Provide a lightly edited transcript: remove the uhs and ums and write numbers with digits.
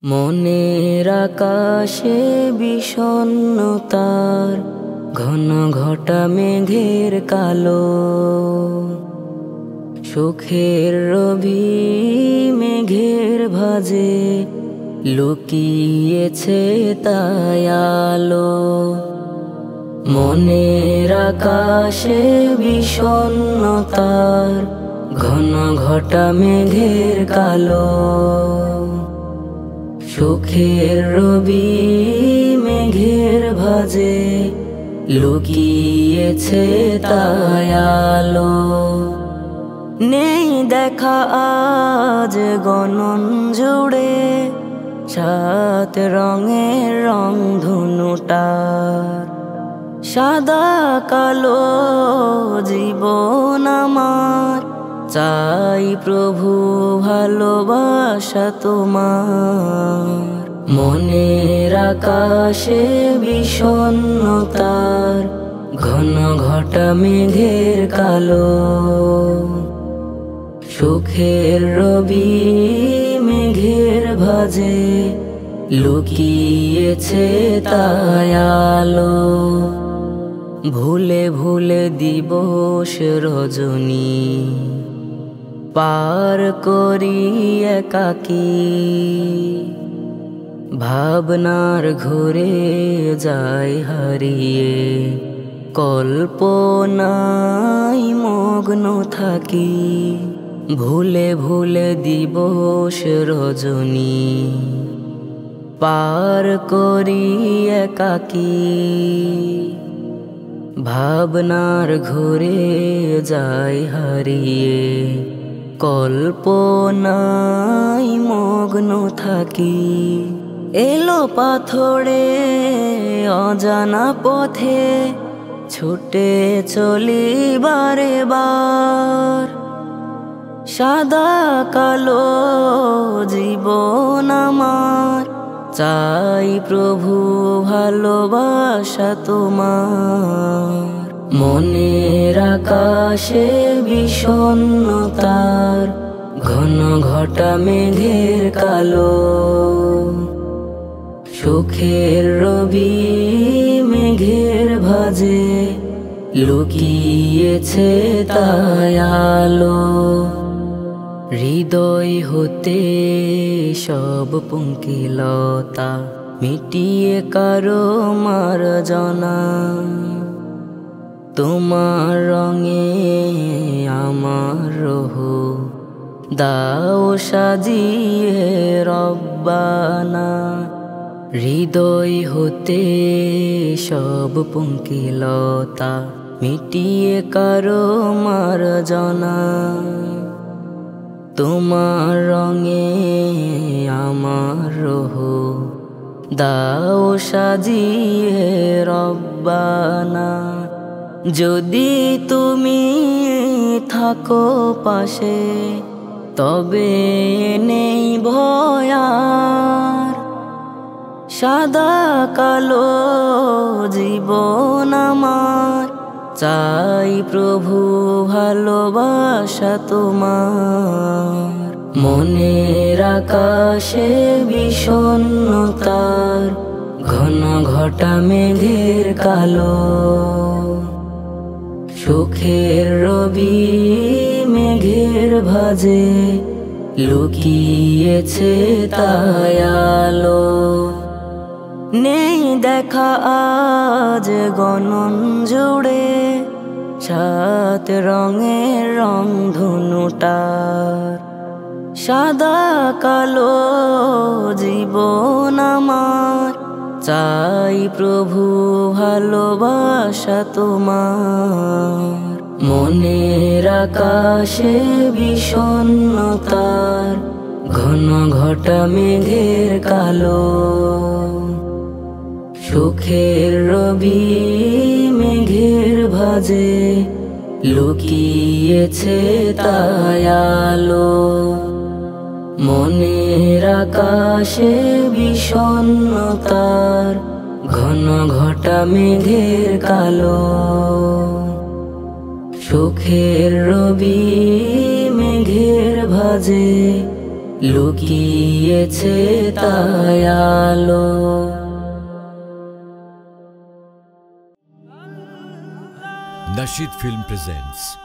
মনের আকাশে বিষণ্ণতার ঘন ঘটা মেঘের কালো, সুখের রবি মেঘের ভাজে লুকিয়েছে তাই আলো। মনের আকাশে বিষণ্ণতার ঘন ঘটা মেঘের কালো, সুখের রবি মেঘের ভাজে লুকিয়েছে তাই আলো। নেই দেখা আজ গগন জুড়ে সাত রঙের রংধনুটার, সাদা কালো জীবন আমার চাই প্রভু ভালোবাসা তোমার। মনের আকাশে বিষণ্ণতার ঘন ঘটা মেঘের কালো, সুখের রবি মেঘের ভাজে লুকিয়েছে তাই আলো। ভুলে ভুলে দিবস রজনী পার করি একাকী, ভাবনার ঘুরে যায় হারিয়ে কল্পনায় মগ্ন থাকি। ভুলে ভুলে দিবস রজনী পার করি একাকী, ভাবনার ঘুরে যায় হারিয়ে কল্পনায় মগ্ন থাকি। এলো পাথরে অজানা পথে ছুটে চলি বারে বার, সাদা কালো জীবন আমার চাই প্রভু ভালোবাসা তোমার। মনের আকাশে বিষণ্ণতার ঘন ঘটা মেঘের কালো, সুখের রবি মেঘের ভাজে লুকিয়েছে তাই আলো। হৃদয় হতে সব পঙ্কিলতা মিটিয়ে কারো মার্জনা, তোমার রঙে আমার রহ দাও সাজিয়ে রব্বানা। হৃদয় হতে সব পঙ্কিলতা মিটিয়ে কারো মার্জনা, তোমার রঙে আমার রহ দাও সাজিয়ে রব্বানা। যদি তুমি থাকো পাশে তবে নেই ভয় আর, সাদা কালো জীবন আমার চাই প্রভু ভালোবাসা তোমার। মনের আকাশে বিষণ্ণতার ঘন ঘটা মেঘের কালো, সুখের রবি মেঘের ভাজে লুকিয়েছে তাই আলো। নেই দেখা আজ গগন জুড়ে সাত রঙের রংধনুটার, সাদা কালো জীবন আমার চাই প্রভু ভালোবাসা তোমার। মনের আকাশে বিষণ্ণতার ঘন ঘটা মেঘের কালো, সুখের রবি মেঘের ভাজে লুকিয়েছে তাই আলো। মনের আকাশে বিষণ্ণতার ঘন ঘটা মেঘের কালো, সুখের রবি মেঘের ভাজে লুকিয়েছে তাই আলো। Nasheed Film presents